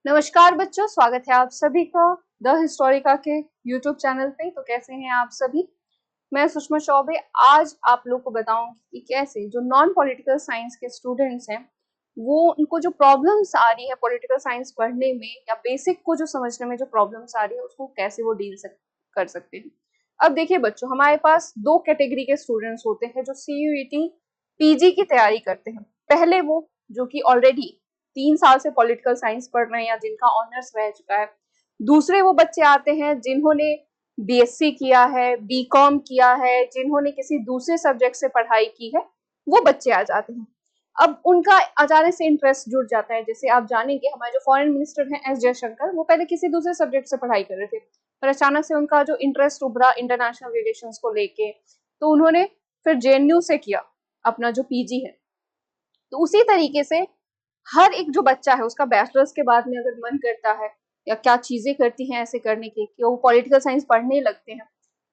नमस्कार बच्चों, स्वागत है आप सभी का द हिस्टोरिका के यूट्यूब चैनल पे। तो कैसे हैं आप सभी? मैं सुषमा चौबे आज आप लोग को बताऊंगी कि कैसे जो नॉन पॉलिटिकल साइंस के स्टूडेंट्स हैं वो उनको जो प्रॉब्लम्स आ रही है पॉलिटिकल साइंस पढ़ने में या बेसिक को जो समझने में जो प्रॉब्लम्स आ रही है उसको कैसे वो डील कर सकते हैं। अब देखिए बच्चों, हमारे पास दो कैटेगरी के स्टूडेंट्स होते हैं जो CUET पीजी की तैयारी करते हैं। पहले वो जो कि ऑलरेडी 3 साल से पॉलिटिकल साइंस पढ़ रहे हैं या जिनका ऑनर्स रह चुका है। दूसरे वो बच्चे आते हैं जिन्होंने BSc किया है, BCom किया है, जिन्होंने किसी दूसरे सब्जेक्ट से पढ़ाई की है, वो बच्चे आ जाते हैं। अब उनका अचानक से इंटरेस्ट जुड़ जाता है। जैसे आप जानेंगे हमारे जो फॉरेन मिनिस्टर हैं S जयशंकर, वो पहले किसी दूसरे सब्जेक्ट से पढ़ाई कर रहे थे, पर अचानक से उनका जो इंटरेस्ट उभरा इंटरनेशनल रिलेशंस को लेके, तो उन्होंने फिर JNU से किया अपना जो PG है। तो उसी तरीके से हर एक जो बच्चा है उसका बैचलर्स के बाद में अगर मन करता है या क्या चीजें करती हैं ऐसे करने के कि वो पॉलिटिकल साइंस पढ़ने लगते हैं,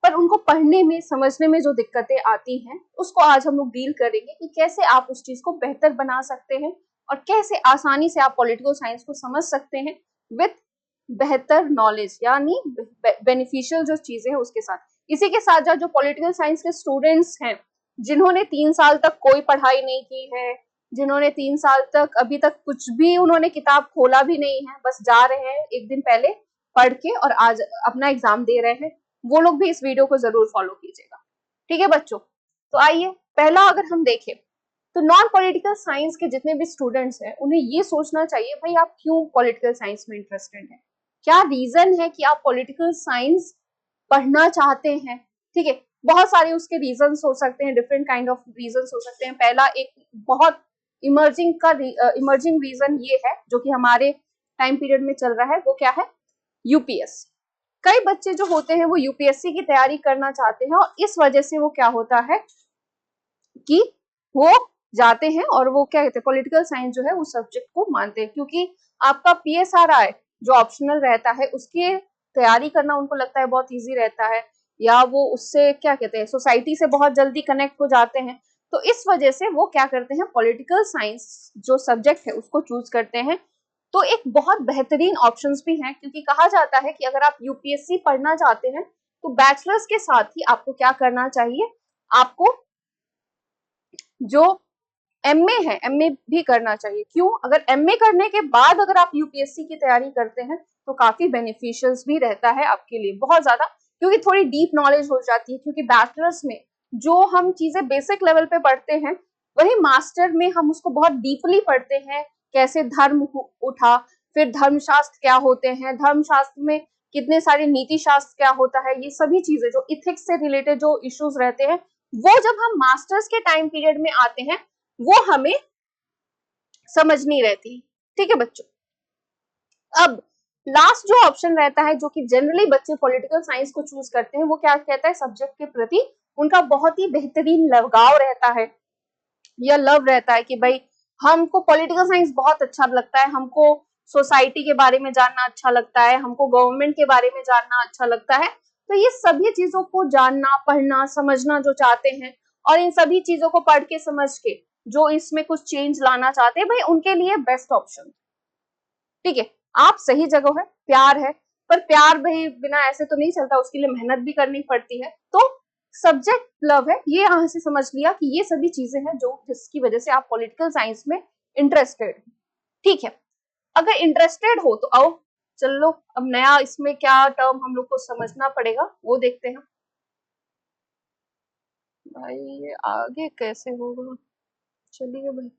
पर उनको पढ़ने में समझने में जो दिक्कतें आती हैं उसको आज हम लोग डील करेंगे कि कैसे आप उस चीज को बेहतर बना सकते हैं और कैसे आसानी से आप पॉलिटिकल साइंस को समझ सकते हैं विथ बेहतर नॉलेज, यानी बेनिफिशियल जो चीजें हैं उसके साथ। इसी के साथ साथ जो पॉलिटिकल साइंस के स्टूडेंट्स हैं जिन्होंने 3 साल तक कोई पढ़ाई नहीं की है, जिन्होंने 3 साल तक अभी तक कुछ भी उन्होंने किताब खोला भी नहीं है, बस जा रहे हैं एक दिन पहले पढ़ के और आज अपना एग्जाम दे रहे हैं, वो लोग भी इस वीडियो को जरूर फॉलो कीजिएगा। ठीक है बच्चों, तो आइए पहला अगर हम देखें तो नॉन पॉलिटिकल साइंस के जितने भी स्टूडेंट्स हैं उन्हें ये सोचना चाहिए भाई आप क्यों पॉलिटिकल साइंस में इंटरेस्टेड हैं, क्या रीजन है कि आप पॉलिटिकल साइंस पढ़ना चाहते हैं। ठीक है, बहुत सारे उसके रीजंस हो सकते हैं, डिफरेंट काइंड ऑफ रीजंस हो सकते हैं। पहला एक बहुत इमर्जिंग रीजन ये है जो कि हमारे टाइम पीरियड में चल रहा है, वो क्या है? UPSC। कई बच्चे जो होते हैं वो UPSC की तैयारी करना चाहते हैं और इस वजह से वो क्या होता है कि वो जाते हैं और वो क्या कहते हैं पॉलिटिकल साइंस जो है उस सब्जेक्ट को मानते हैं, क्योंकि आपका PSRI जो ऑप्शनल रहता है उसके तैयारी करना उनको लगता है बहुत इजी रहता है, या वो उससे क्या कहते हैं सोसाइटी से बहुत जल्दी कनेक्ट हो जाते हैं। तो इस वजह से वो क्या करते हैं पॉलिटिकल साइंस जो सब्जेक्ट है उसको चूज करते हैं। तो एक बहुत बेहतरीन ऑप्शंस भी हैं, क्योंकि कहा जाता है कि अगर आप UPSC पढ़ना चाहते हैं तो बैचलर्स के साथ ही आपको क्या करना चाहिए, आपको जो MA है MA भी करना चाहिए। क्यों? अगर MA करने के बाद अगर आप UPSC की तैयारी करते हैं तो काफी बेनिफिशियल भी रहता है आपके लिए, बहुत ज्यादा, क्योंकि थोड़ी डीप नॉलेज हो जाती है। क्योंकि बैचलर्स में जो हम चीजें बेसिक लेवल पे पढ़ते हैं वही मास्टर में हम उसको बहुत डीपली पढ़ते हैं। कैसे धर्म उठा, फिर धर्मशास्त्र क्या होते हैं, धर्मशास्त्र में कितने सारे नीति शास्त्र क्या होता है, ये सभी चीजें जो इथिक्स से रिलेटेड जो इश्यूज रहते हैं वो जब हम मास्टर्स के टाइम पीरियड में आते हैं वो हमें समझ नहीं रहती। ठीक है बच्चों, अब लास्ट जो ऑप्शन रहता है जो कि जनरली बच्चे पॉलिटिकल साइंस को चूज करते हैं, वो क्या कहता है सब्जेक्ट के प्रति उनका बहुत ही बेहतरीन लगाव रहता है या लव रहता है कि भाई हमको पॉलिटिकल साइंस बहुत अच्छा लगता है, हमको सोसाइटी के बारे में जानना अच्छा लगता है, हमको गवर्नमेंट के बारे में जानना अच्छा लगता है। तो ये सभी चीजों को जानना पढ़ना समझना जो चाहते हैं और इन सभी चीजों को पढ़ के समझ के जो इसमें कुछ चेंज लाना चाहते हैं, भाई उनके लिए बेस्ट ऑप्शन। ठीक है, आप सही जगह है, प्यार है, पर प्यार भाई बिना ऐसे तो नहीं चलता, उसके लिए मेहनत भी करनी पड़ती है। तो सब्जेक्ट लव है, ये यहां से समझ लिया कि ये सभी चीजें हैं जो जिसकी वजह से आप पॉलिटिकल साइंस में इंटरेस्टेड। ठीक है, अगर इंटरेस्टेड हो तो आओ चलो अब नया इसमें क्या टर्म हम लोग को समझना पड़ेगा वो देखते हैं। भाई ये आगे कैसे होगा, चलिए भाई।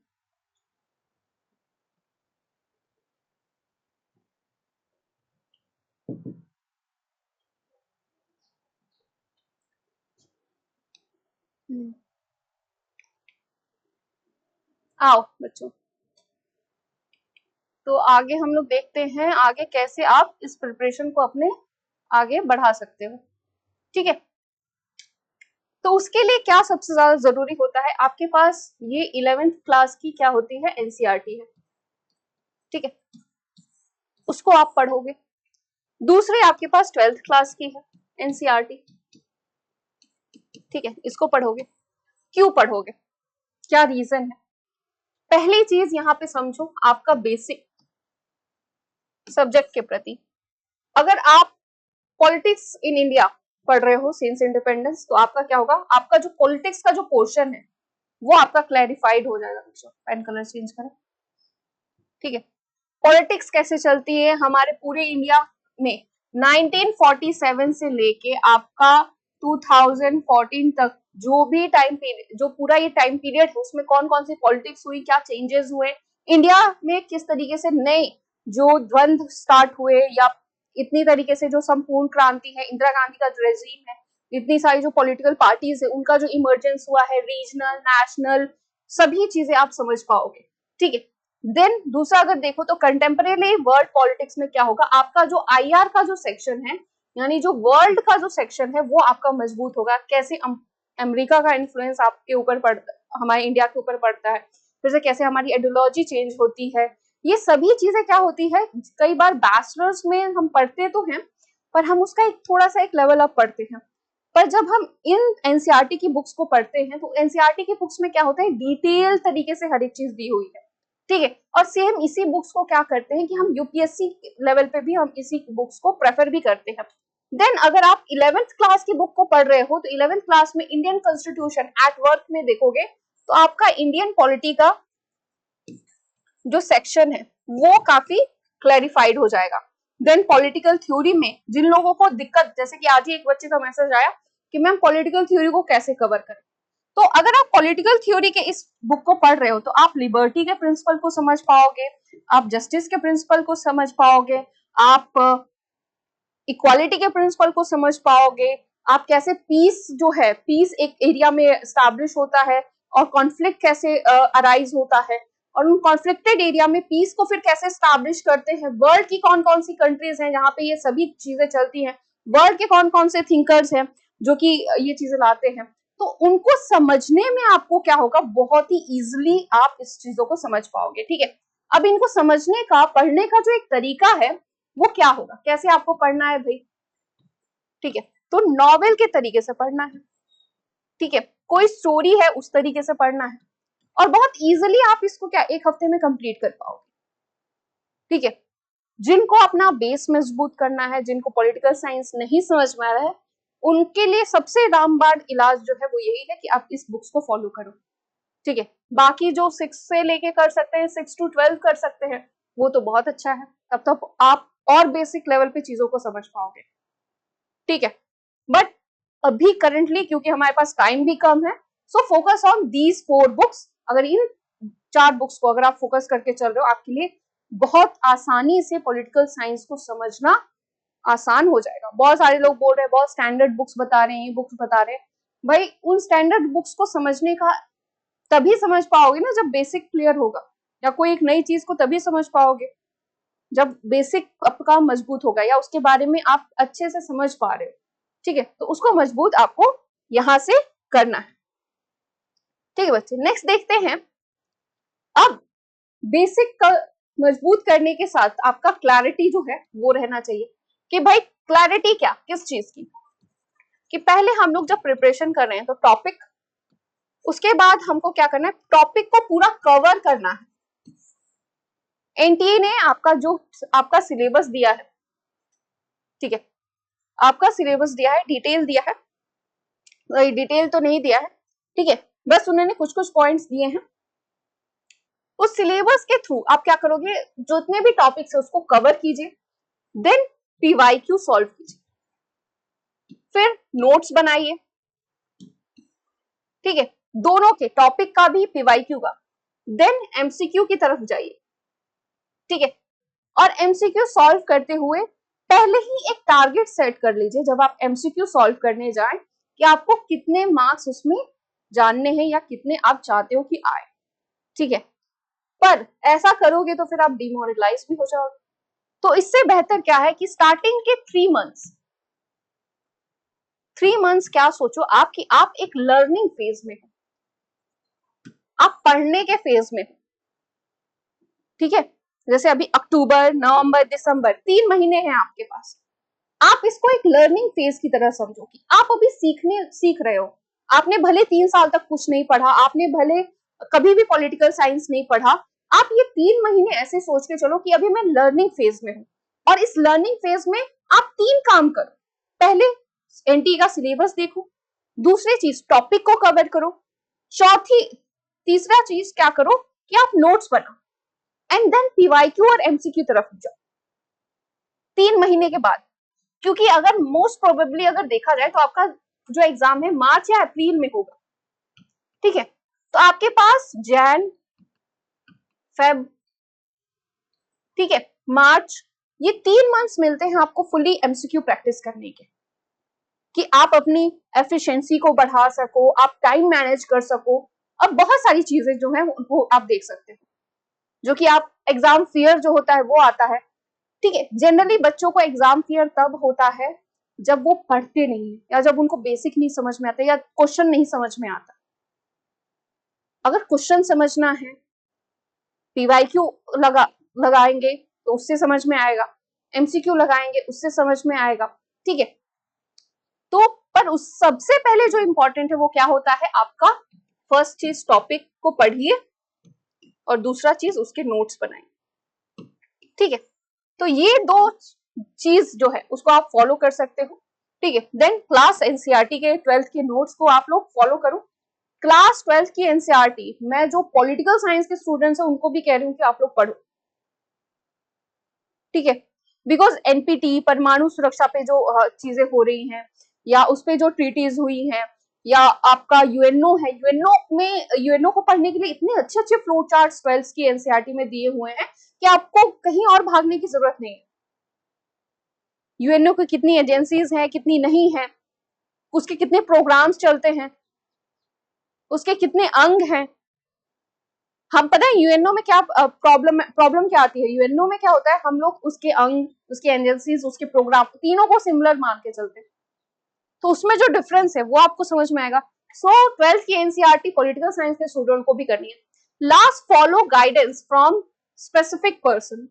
आओ बच्चों, तो आगे हम लोग देखते हैं आगे कैसे आप इस प्रिपरेशन को अपने आगे बढ़ा सकते हो। ठीक है, तो उसके लिए क्या सबसे ज्यादा जरूरी होता है, आपके पास ये 11th क्लास की क्या होती है NCERT है। ठीक है, उसको आप पढ़ोगे। दूसरी आपके पास 12th क्लास की है NCERT। ठीक है, इसको पढ़ोगे। क्यों पढ़ोगे, क्या रीजन है? पहली चीज यहाँ पे समझो, आपका बेसिक सब्जेक्ट के प्रति। अगर आप पॉलिटिक्स इन इंडिया पढ़ रहे हो सिंस इंडिपेंडेंस, तो आपका क्या होगा, आपका जो पॉलिटिक्स का जो पोर्शन है वो आपका क्लैरिफाइड हो जाएगा। पेन कलर चेंज करें, ठीक है। पॉलिटिक्स कैसे चलती है हमारे पूरे इंडिया में, 1947 से लेके आपका 2014 तक जो भी टाइम पीरियड, जो पूरा ये टाइम पीरियड है, उसमें कौन कौन सी पॉलिटिक्स हुई, क्या चेंजेस हुए इंडिया में, किस तरीके से नए जो द्वंद्व स्टार्ट हुए, या इतनी तरीके से जो संपूर्ण क्रांति है, इंदिरा गांधी का जो रेजीम है, इतनी सारी जो पॉलिटिकल पार्टीज है उनका जो इमर्जेंस हुआ है, रीजनल, नेशनल, सभी चीजें आप समझ पाओगे, ठीक है। देन दूसरा अगर देखो तो कंटेम्परेरी वर्ल्ड पॉलिटिक्स में क्या होगा, आपका जो आईआर का जो सेक्शन है, यानी जो वर्ल्ड का जो सेक्शन है वो आपका मजबूत होगा। कैसे अमेरिका का इन्फ्लुएंस आपके ऊपर पड़ता, हमारे इंडिया के ऊपर पड़ता है, फिर से कैसे हमारी आइडियोलॉजी चेंज होती है, ये सभी चीजें क्या होती है, कई बार बैचलर्स में हम पढ़ते तो हैं पर हम उसका एक थोड़ा सा एक लेवल अप पढ़ते हैं, पर जब हम इन एनसीईआरटी की बुक्स को पढ़ते हैं तो एनसीईआरटी की बुक्स में क्या होता है, डिटेल तरीके से हर एक चीज दी हुई है, ठीक है। और सेम इसी बुक्स को क्या करते हैं कि हम यूपीएससी लेवल पे भी हम इसी बुक्स को प्रेफर भी करते हैं। देन अगर आप 11th क्लास की बुक को पढ़ रहे हो तो 11th क्लास में इंडियन कॉन्स्टिट्यूशन एट वर्क में देखोगे तो आपका इंडियन पॉलिटी का जो सेक्शन है वो काफी क्लैरिफाइड हो जाएगा। देन पॉलिटिकल थ्योरी में जिन लोगों को दिक्कत, जैसे कि आज ही एक बच्चे का मैसेज आया कि मैम पॉलिटिकल थ्योरी को कैसे कवर करें, तो अगर आप पॉलिटिकल थ्योरी के इस बुक को पढ़ रहे हो तो आप लिबर्टी के प्रिंसिपल को समझ पाओगे, आप जस्टिस के प्रिंसिपल को समझ पाओगे, आप इक्वालिटी के प्रिंसिपल को समझ पाओगे, आप कैसे पीस जो है, पीस एक एरिया में एस्टैब्लिश होता है और कॉन्फ्लिक्ट कैसे अराइज होता है, और उन कॉन्फ्लिक्टेड एरिया में पीस को फिर कैसे एस्टैब्लिश करते हैं, वर्ल्ड की कौन कौन सी कंट्रीज हैं जहां पे ये सभी चीजें चलती हैं, वर्ल्ड के कौन कौन से थिंकर्स हैं जो कि ये चीजें लाते हैं, तो उनको समझने में आपको क्या होगा, बहुत ही इजिली आप इस चीजों को समझ पाओगे, ठीक है। अब इनको समझने का, पढ़ने का जो एक तरीका है वो क्या होगा, कैसे आपको पढ़ना है भाई, ठीक है, तो नॉवेल के तरीके से पढ़ना है, ठीक है, कोई स्टोरी है उस तरीके से पढ़ना है, और बहुत इजीली आप इसको क्या एक हफ्ते में कंप्लीट कर पाओगे, ठीक है। जिनको अपना बेस मजबूत करना है, जिनको पॉलिटिकल साइंस नहीं समझ में आ रहा है, उनके लिए सबसे रामबाण इलाज जो है वो यही है कि आप इस बुक्स को फॉलो करो, ठीक है। बाकी जो 6 से लेके कर सकते हैं, 6 to 12 कर सकते हैं, वो तो बहुत अच्छा है, तब तक आप और बेसिक लेवल पे चीजों को समझ पाओगे, ठीक है। बट अभी करंटली क्योंकि हमारे पास टाइम भी कम है, so focus on these 4 books. अगर इन 4 बुक्स को अगर आप फोकस करके चल रहे हो, आपके लिए बहुत आसानी से पॉलिटिकल साइंस को समझना आसान हो जाएगा। बहुत सारे लोग बोल रहे हैं बहुत स्टैंडर्ड बुक्स बता रहे हैं, बुक्स बता रहे हैं, भाई उन स्टैंडर्ड बुक्स को समझने का तभी समझ पाओगे ना जब बेसिक क्लियर होगा, या कोई एक नई चीज को तभी समझ पाओगे जब बेसिक आपका मजबूत होगा या उसके बारे में आप अच्छे से समझ पा रहे हो, ठीक है। तो उसको मजबूत आपको यहां से करना है, ठीक है बच्चे। नेक्स्ट देखते हैं, अब बेसिक का मजबूत करने के साथ आपका क्लैरिटी जो है वो रहना चाहिए कि भाई क्लैरिटी क्या, किस चीज की, कि पहले हम लोग जब प्रिपरेशन कर रहे हैं तो टॉपिक, उसके बाद हमको क्या करना है, टॉपिक को पूरा कवर करना है। एनटीए ने आपका जो आपका सिलेबस दिया है, ठीक है, आपका सिलेबस दिया है, डिटेल दिया है, डिटेल तो नहीं दिया है, ठीक है, बस उन्होंने कुछ कुछ पॉइंट्स दिए हैं। उस सिलेबस के थ्रू आप क्या करोगे, जितने भी टॉपिक्स है उसको कवर कीजिए, देन पीवाईक्यू सॉल्व कीजिए, फिर नोट्स बनाइए, ठीक है, दोनों के, टॉपिक का भी पीवाईक्यू का, देन एमसीक्यू की तरफ जाइए, ठीक है। और एमसीक्यू सॉल्व करते हुए पहले ही एक टारगेट सेट कर लीजिए जब आप एमसीक्यू सॉल्व करने जाएं कि आपको कितने मार्क्स उसमें जानने हैं या कितने आप चाहते हो कि आए, ठीक है। पर ऐसा करोगे तो फिर आप डिमोरलाइज भी हो जाओगे, तो इससे बेहतर क्या है कि स्टार्टिंग के 3 मंथ्स क्या सोचो आपकी, आप एक लर्निंग फेज में हो, आप पढ़ने के फेज में हो, ठीक है। जैसे अभी अक्टूबर, नवंबर, दिसंबर 3 महीने हैं आपके पास, आप इसको एक लर्निंग फेज की तरह समझो कि आप अभी सीख रहे हो। आपने भले 3 साल तक कुछ नहीं पढ़ा, आपने भले कभी भी पॉलिटिकल साइंस नहीं पढ़ा, आप ये 3 महीने ऐसे सोच के चलो कि अभी मैं लर्निंग फेज में हूँ, और इस लर्निंग फेज में आप 3 काम करो। पहले एनटीए का सिलेबस देखो, दूसरी चीज टॉपिक को कवर करो, तीसरा चीज क्या करो कि आप नोट्स बनाओ एंड देन पीवाईक्यू और एमसीक्यू तरफ जाओ 3 महीने के बाद। क्योंकि अगर मोस्ट प्रोबेबली अगर देखा जाए तो आपका जो एग्जाम है मार्च या अप्रैल में होगा, ठीक है। तो आपके पास जैन, फेब, ठीक है, मार्च, ये 3 मंथ्स मिलते हैं आपको फुली एमसीक्यू प्रैक्टिस करने के, कि आप अपनी एफिशिएंसी को बढ़ा सको, आप टाइम मैनेज कर सको, और बहुत सारी चीजें जो है वो आप देख सकते हो, जो कि आप एग्जाम फियर जो होता है वो आता है, ठीक है। जनरली बच्चों को एग्जाम फियर तब होता है जब वो पढ़ते नहीं है या जब उनको बेसिक नहीं समझ में आता या क्वेश्चन नहीं समझ में आता। अगर क्वेश्चन समझना है, पीवाईक्यू लगाएंगे तो उससे समझ में आएगा, एमसीक्यू लगाएंगे उससे समझ में आएगा, ठीक है। तो पर उस सबसे पहले जो इंपॉर्टेंट है वो क्या होता है, आपका फर्स्ट चीज टॉपिक को पढ़िए और दूसरा चीज उसके नोट्स बनाइए, ठीक है। तो ये 2 चीज जो है उसको आप फॉलो कर सकते हो, ठीक है। देन क्लास एनसीईआरटी के 12th के नोट्स को आप लोग फॉलो करो। क्लास 12th की एनसीईआरटी मैं जो पॉलिटिकल साइंस के स्टूडेंट्स हैं उनको भी कह रही हूँ कि आप लोग पढ़ो, ठीक है। बिकॉज एनपीटी परमाणु सुरक्षा पे जो चीजें हो रही हैं या उस पे जो ट्रीटीज हुई हैं या आपका यूएनओ है, यूएनओ को पढ़ने के लिए इतने अच्छे अच्छे फ्लो चार्ट्स 12th की एनसीईआरटी में दिए हुए हैं कि आपको कहीं और भागने की जरूरत नहीं है। यूएनओ की कितनी एजेंसीज हैं, कितनी नहीं है, उसके कितने प्रोग्राम्स चलते हैं, उसके कितने अंग हैं। हम पता है यूएनओ में क्या प्रॉब्लम क्या आती है, यूएनओ में क्या होता है, हम लोग उसके अंग, उसके एजेंसीज, उसके प्रोग्राम तीनों को सिमिलर मान के चलते हैं। तो उसमें जो डिफरेंस है वो आपको समझ में आएगा। सो 12th की एनसीईआरटी पॉलिटिकल साइंस के स्टूडेंट को भी करनी है। Last, follow guidance from specific person.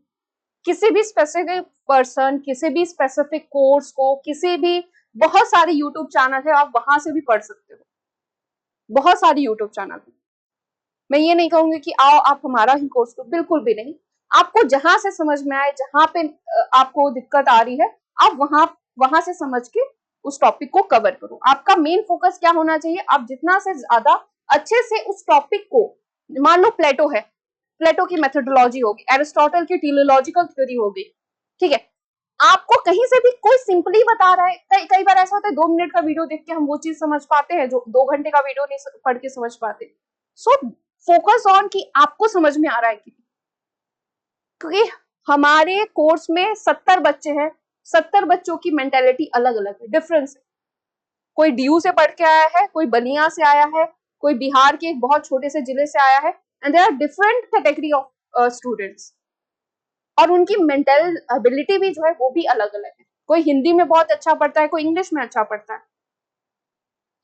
किसी भी स्पेसिफिक पर्सन, किसी भी स्पेसिफिक कोर्स को, किसी भी, बहुत सारे यूट्यूब चैनल है, आप वहां से भी पढ़ सकते हो, बहुत सारे यूट्यूब चैनल है। मैं ये नहीं कहूंगी कि आओ आप हमारा ही कोर्स लो, बिल्कुल भी नहीं। आपको जहां से समझ में आए, जहां पे आपको दिक्कत आ रही है, आप वहां से समझ के उस टॉपिक को कवर करो। आपका मेन फोकस क्या होना चाहिए, आप जितना से ज्यादा अच्छे से उस टॉपिक को, मान लो प्लेटो है, प्लेटो की मेथोडोलॉजी होगी, एरिस्टोटल की टेलियोलॉजिकल थ्योरी होगी, ठीक है। आपको कहीं से भी कोई सिंपली बता रहा है, कई बार ऐसा होता है 2 मिनट का वीडियो देख के हम वो चीज समझ पाते हैं जो 2 घंटे का वीडियो नहीं पढ़ के समझ पाते। सो फोकस ऑन कि आपको समझ में आ रहा है कि, क्योंकि हमारे कोर्स में 70 बच्चे हैं, 70 बच्चों की मेंटेलिटी अलग अलग है, डिफरेंस है। कोई डीयू से पढ़ के आया है, कोई बलिया से आया है, कोई बिहार के एक बहुत छोटे से जिले से आया है, and there are different category of students, और उनकी मेंटल एबिलिटी भी जो है वो भी अलग अलग है। कोई हिंदी में बहुत अच्छा पढ़ता है, कोई इंग्लिश में अच्छा पढ़ता है।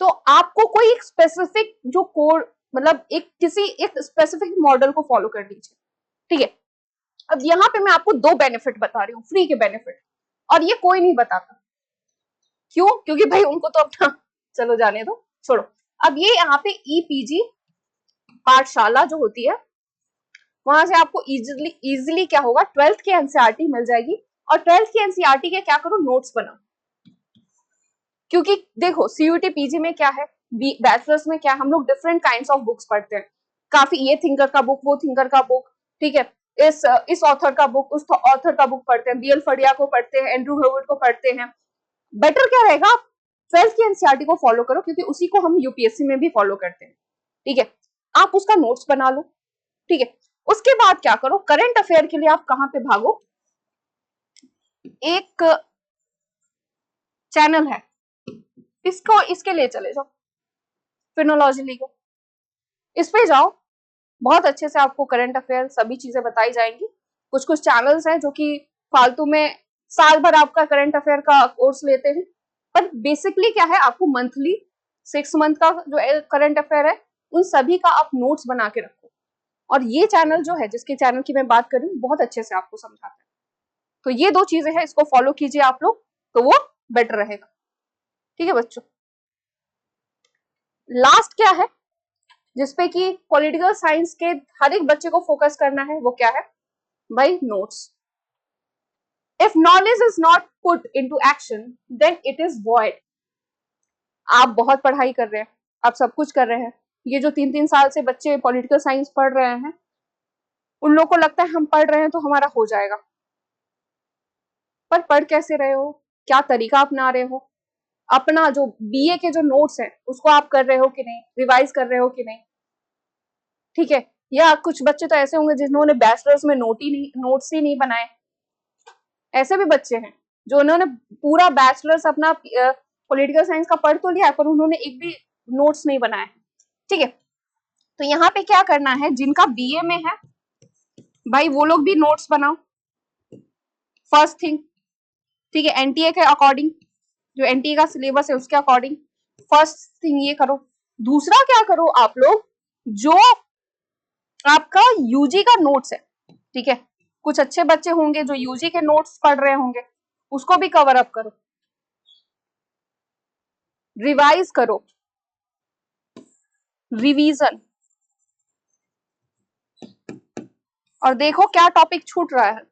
तो आपको कोई एक स्पेसिफिक जो कोर, मतलब किसी एक स्पेसिफिक मॉडल को फॉलो कर लीजिए, ठीक है। अब यहाँ पे मैं आपको 2 बेनिफिट बता रही हूँ, फ्री के बेनिफिट, और ये कोई नहीं बताता। क्यों? क्योंकि भाई उनको तो अपना चलो जाने दो, छोड़ो। अब ये यहाँ पे ईपीजी पाठशाला जो होती है, वहां से आपको इजिली क्या होगा, 12th की एनसीईआरटी मिल जाएगी, और 12th की एनसीईआरटी के क्या करो, नोट्स बनाओ। क्योंकि देखो सीयूटी पीजी में क्या है, बैचलर्स में क्या, हम लोग डिफरेंट काइंड्स ऑफ बुक्स पढ़ते हैं, काफी, ये थिंकर का बुक, वो थिंकर का बुक, ठीक है, इस ऑथर का बुक, उस ऑथर का बुक पढ़ते हैं, बीएल फड़िया को पढ़ते हैं, एंड्रू हेवर्ड को पढ़ते हैं। बेटर क्या रहेगा, आप 12th की एनसीईआरटी को फॉलो करो, क्योंकि उसी को हम यूपीएससी में भी फॉलो करते हैं, ठीक है। आप उसका नोट्स बना लो, ठीक है। उसके बाद क्या करो, करंट अफेयर के लिए आप कहां पे भागो, एक चैनल है, इसके लिए चले जाओ, फिनोलॉजी लीगो, इस पे जाओ, बहुत अच्छे से आपको करंट अफेयर सभी चीजें बताई जाएंगी। कुछ कुछ चैनल्स हैं जो कि फालतू में साल भर आपका करंट अफेयर का कोर्स लेते हैं, पर बेसिकली क्या है, आपको मंथली 6 मंथ का जो करंट अफेयर है उन सभी का आप नोट्स बना के रखो। और ये चैनल जो है, जिसके चैनल की मैं बात कर रही हूँ, बहुत अच्छे से आपको समझाता है। तो ये 2 चीजें हैं, इसको फॉलो कीजिए आप लोग, तो वो बेटर रहेगा, ठीक है बच्चों। लास्ट क्या है जिसपे कि पॉलिटिकल साइंस के हर एक बच्चे को फोकस करना है, वो क्या है भाई, notes. If knowledge is not put into action, then it is void. आप बहुत पढ़ाई कर रहे हैं, आप सब कुछ कर रहे हैं, ये जो 3-3 साल से बच्चे पॉलिटिकल साइंस पढ़ रहे हैं, उन लोगों को लगता है हम पढ़ रहे हैं तो हमारा हो जाएगा। पर पढ़ कैसे रहे हो, क्या तरीका अपना रहे हो, अपना जो बीए के जो नोट्स हैं उसको आप कर रहे हो कि नहीं, रिवाइज कर रहे हो कि नहीं, ठीक है। या कुछ बच्चे तो ऐसे होंगे जिन्होंने बैचलर्स में नोट्स ही नहीं बनाए। ऐसे भी बच्चे हैं जो उन्होंने पूरा बैचलर्स अपना पॉलिटिकल साइंस का पढ़ तो लिया है पर उन्होंने एक भी नोट्स नहीं बनाए, ठीक है। तो यहाँ पे क्या करना है, जिनका बीए में है भाई वो लोग भी नोट्स बनाओ, फर्स्ट थिंग, ठीक है। एनटीए के अकॉर्डिंग, जो एनटीए का सिलेबस है उसके अकॉर्डिंग फर्स्ट थिंग ये करो। दूसरा क्या करो, आप लोग जो आपका यूजी का नोट्स है, ठीक है, कुछ अच्छे बच्चे होंगे जो यूजी के नोट्स पढ़ रहे होंगे, उसको भी कवर अप करो, रिवाइज करो, रिवीजन, और देखो क्या टॉपिक छूट रहा है।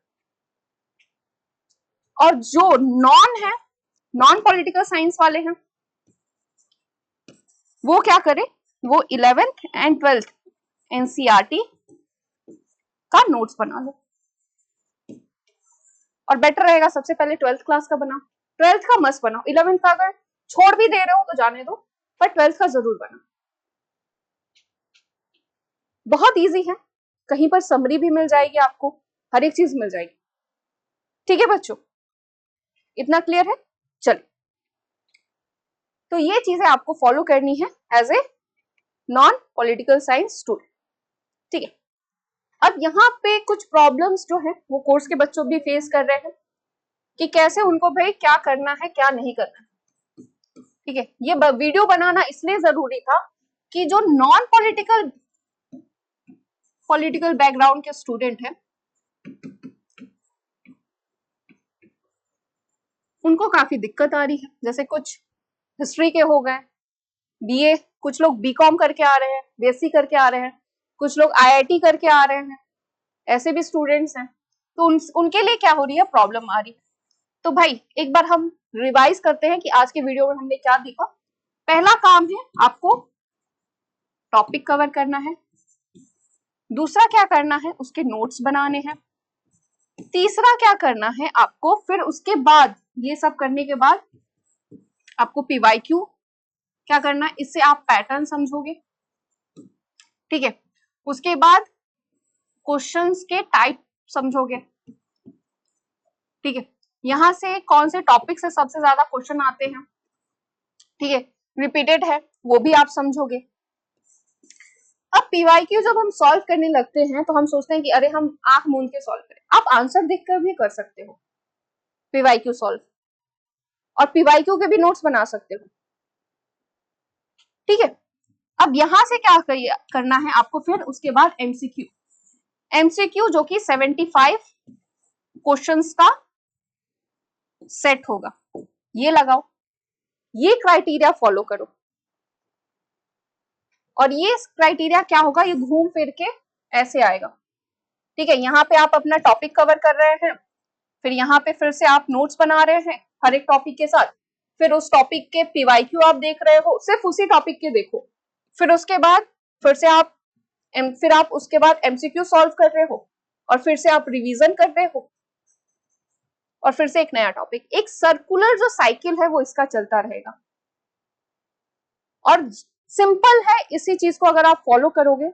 और जो नॉन पॉलिटिकल साइंस वाले हैं वो क्या करें, वो 11th एंड 12th एनसीईआरटी का नोट्स बना लो। और बेटर रहेगा सबसे पहले 12th क्लास का बनाओ, 12th का मस्त बनाओ, 11th का अगर छोड़ भी दे रहे हो तो जाने दो, पर 12th का जरूर बनाओ। बहुत इजी है, कहीं पर समरी भी मिल जाएगी आपको, हर एक चीज मिल जाएगी, ठीक है बच्चों, इतना क्लियर है। चलिए, तो ये चीजें आपको फॉलो करनी है as a non political science student, ठीक है। अब यहाँ पे कुछ प्रॉब्लम्स जो है वो कोर्स के बच्चों भी फेस कर रहे हैं कि कैसे उनको भाई क्या करना है क्या नहीं करना है, ठीक है। ये वीडियो बनाना इसलिए जरूरी था कि जो नॉन पॉलिटिकल बैकग्राउंड के स्टूडेंट हैं उनको काफी दिक्कत आ रही है। जैसे कुछ हिस्ट्री के हो गए बीए, कुछ लोग बीकॉम करके आ रहे हैं, बीएससी करके आ रहे हैं, कुछ लोग आईआईटी करके आ रहे हैं, ऐसे भी स्टूडेंट्स हैं। तो उनके लिए क्या हो रही है, प्रॉब्लम आ रही है। तो भाई एक बार हम रिवाइज करते हैं कि आज के वीडियो में हमने क्या देखा। पहला काम है आपको टॉपिक कवर करना है, दूसरा क्या करना है, उसके नोट्स बनाने हैं, तीसरा क्या करना है आपको, फिर उसके बाद ये सब करने के बाद आपको पीवाईक्यू क्या करना है, इससे आप पैटर्न समझोगे, ठीक है। उसके बाद क्वेश्चंस के टाइप समझोगे, ठीक है। यहां से कौन से टॉपिक से सबसे ज्यादा क्वेश्चन आते हैं, ठीक है, रिपीटेड है वो भी आप समझोगे। अब पीवाईक्यू जब हम सॉल्व करने लगते हैं तो हम सोचते हैं कि अरे हम आंख मूंद के सॉल्व करें, आप आंसर देखकर भी कर सकते हो पीवाईक्यू सॉल्व, और पीवाईक्यू के भी नोट्स बना सकते हो, ठीक है। अब यहां से क्या करना है आपको, फिर उसके बाद एमसीक्यू, एमसीक्यू जो कि 75 क्वेश्चंस का सेट होगा, ये लगाओ, ये क्राइटेरिया फॉलो करो। और ये क्राइटेरिया क्या होगा, ये घूम फिर के ऐसे आएगा, ठीक है। यहाँ पे आप अपना टॉपिक कवर कर रहे हैं, फिर यहाँ पे फिर से आप नोट्स बना रहे हैं हर एक टॉपिक के साथ, फिर उस टॉपिक के पीवाईक्यू आप देख रहे हो, सिर्फ उसी टॉपिक के देखो, फिर उसके बाद फिर आप उसके बाद एमसीक्यू सॉल्व कर रहे हो, और फिर से आप रिवीजन कर रहे हो, और फिर से एक नया टॉपिक, एक सर्कुलर जो साइकिल है वो इसका चलता रहेगा। और सिंपल है, इसी चीज को अगर आप फॉलो करोगे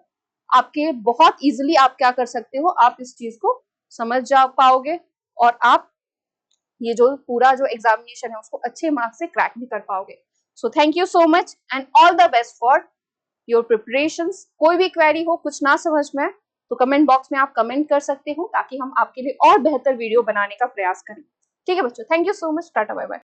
आपके बहुत इजीली आप क्या कर सकते हो, आप इस चीज को समझ जा पाओगे और आप ये जो पूरा जो एग्जामिनेशन है उसको अच्छे मार्क्स से क्रैक भी कर पाओगे। So thank you so much and all the best for your preparations. कोई भी क्वेरी हो, कुछ ना समझ में तो कमेंट बॉक्स में आप कमेंट कर सकते हो ताकि हम आपके लिए और बेहतर वीडियो बनाने का प्रयास करें, ठीक है बच्चों। Thank you so much, tata bye bye.